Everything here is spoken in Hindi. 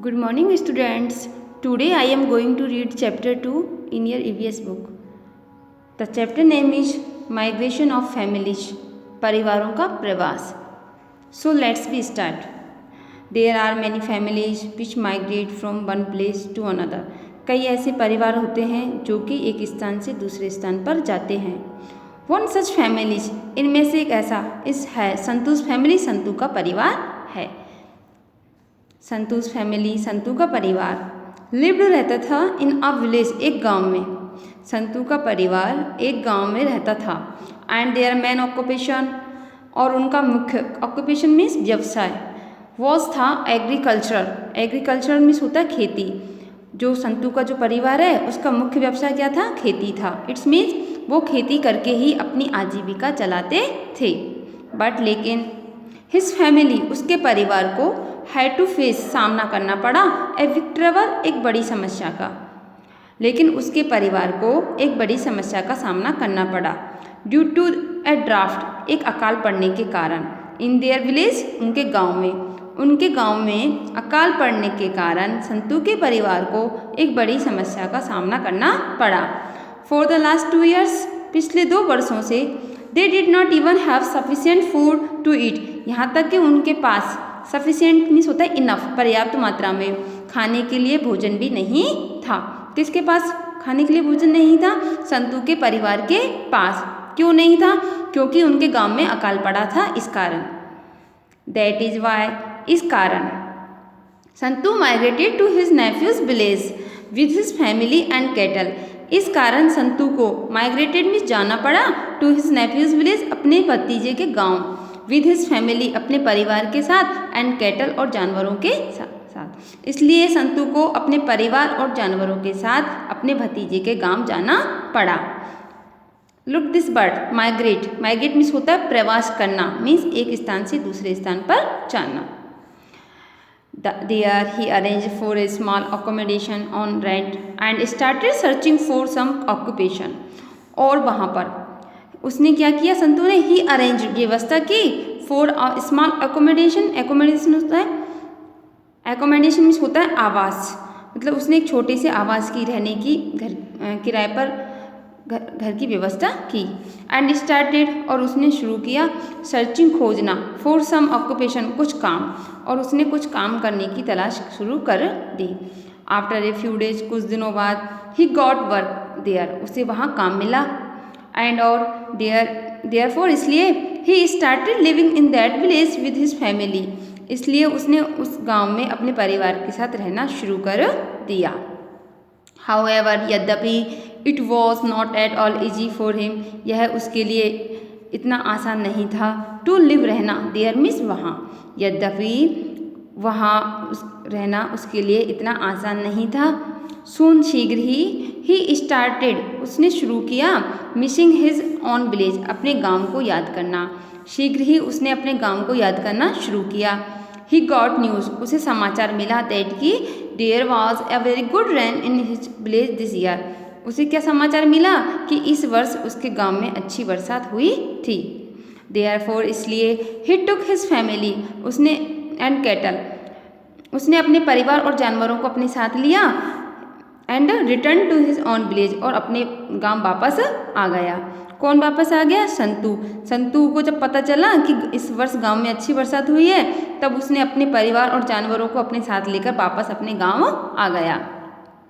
Good morning students. Today I am going to read chapter 2 in your EVS book. The chapter name is Migration of Families. परिवारों का प्रवास. So let's be start. There are many families which migrate from one place to another. कई ऐसे परिवार होते हैं जो कि एक स्थान से दूसरे स्थान पर जाते हैं. One such families, इनमें से एक ऐसा इस है संतोष फैमिली, संतू का परिवार है. संतोष फैमिली, संतू का परिवार लिव्ड रहता था इन अ विलेज, एक गांव में. संतू का परिवार एक गांव में रहता था. एंड देयर मेन ऑक्यूपेशन, और उनका मुख्य ऑक्यूपेशन मीन्स व्यवसाय वॉज था एग्रीकल्चर. एग्रीकल्चर मीन्स होता है खेती. जो संतू का जो परिवार है उसका मुख्य व्यवसाय क्या था? खेती था. इट्स मीन्स वो खेती करके ही अपनी आजीविका चलाते थे. बट लेकिन हिज फैमिली, उसके परिवार को हैड टू फेस, सामना करना पड़ा ए बिग ट्रबल, एक बड़ी समस्या का. लेकिन उसके परिवार को एक बड़ी समस्या का सामना करना पड़ा. ड्यू टू ए ड्राफ्ट, एक अकाल पड़ने के कारण. इन देयर विलेज, उनके गांव में. उनके गांव में अकाल पड़ने के कारण संतू के परिवार को एक बड़ी समस्या का सामना करना पड़ा. फॉर द लास्ट 2 years, पिछले 2 वर्षों से they did not even have sufficient food to eat, यहाँ तक कि उनके पास सफिशिएंट मीन्स होता है इनफ, पर्याप्त मात्रा में खाने के लिए भोजन भी नहीं था. किसके पास खाने के लिए भोजन नहीं था? संतू के परिवार के पास. क्यों नहीं था? क्योंकि उनके गांव में अकाल पड़ा था, इस कारण. दैट इज वाई, इस कारण Santu migrated to his nephews village with his family and cattle. इस कारण संतू को माइग्रेटेड मीन्स जाना पड़ा टू हिज नेफ्यूज विलेज, अपने भतीजे के गांव, विद हिज फैमिली, अपने परिवार के साथ, एंड कैटल, और जानवरों के साथ. इसलिए संतू को अपने परिवार और जानवरों के साथ अपने भतीजे के गांव जाना पड़ा. Look this bird, migrate. Migrate means होता है प्रवास करना, मीन्स एक स्थान से दूसरे स्थान पर जाना. There he arranged for a small accommodation on rent and started searching for some occupation. और वहाँ पर उसने क्या किया? संतू ने ही अरेंज, व्यवस्था की, for a small accommodation. Accommodation होता है, एकोमोडेशन मीन्स होता है आवास. मतलब उसने एक छोटे से आवास की, रहने की, घर किराए पर घर की व्यवस्था की. एंड स्टार्टेड, और उसने शुरू किया, सर्चिंग, खोजना, फॉर सम ऑक्यूपेशन, कुछ काम, और उसने कुछ काम करने की तलाश शुरू कर दी. आफ्टर ए फ्यू डेज, कुछ दिनों बाद, ही गॉट वर्क देयर, उसे वहाँ काम मिला. एंड और देयरफॉर, इसलिए he started living in that village with his family, इसलिए उसने उस गांव में अपने परिवार के साथ रहना शुरू कर दिया. हाउएवर, यद्यपि, it was not at all easy for him, यह उसके लिए इतना आसान नहीं था. टू लिव, रहना, देयर मीन्स वहाँ. यद्यपि वहाँ रहना उसके लिए इतना आसान नहीं था. सून, शीघ्र ही स्टार्टेड, उसने शुरू किया, मिसिंग हिज ऑन विलेज, अपने गांव को याद करना. शीघ्र ही उसने अपने गांव को याद करना शुरू किया. ही गॉट न्यूज़, उसे समाचार मिला, दैट की there was a very good rain in his village this year. उसे क्या समाचार मिला? कि इस वर्ष उसके गांव में अच्छी बरसात हुई थी. देयरफॉर, इसलिए, ही टुक हिज फैमिली, उसने, एंड कैटल, उसने अपने परिवार और जानवरों को अपने साथ लिया. And return to his own village, और अपने गांव वापस आ गया. कौन वापस आ गया? संतू. संतू को जब पता चला कि इस वर्ष गांव में अच्छी बरसात हुई है, तब उसने अपने परिवार और जानवरों को अपने साथ लेकर वापस अपने गांव आ गया.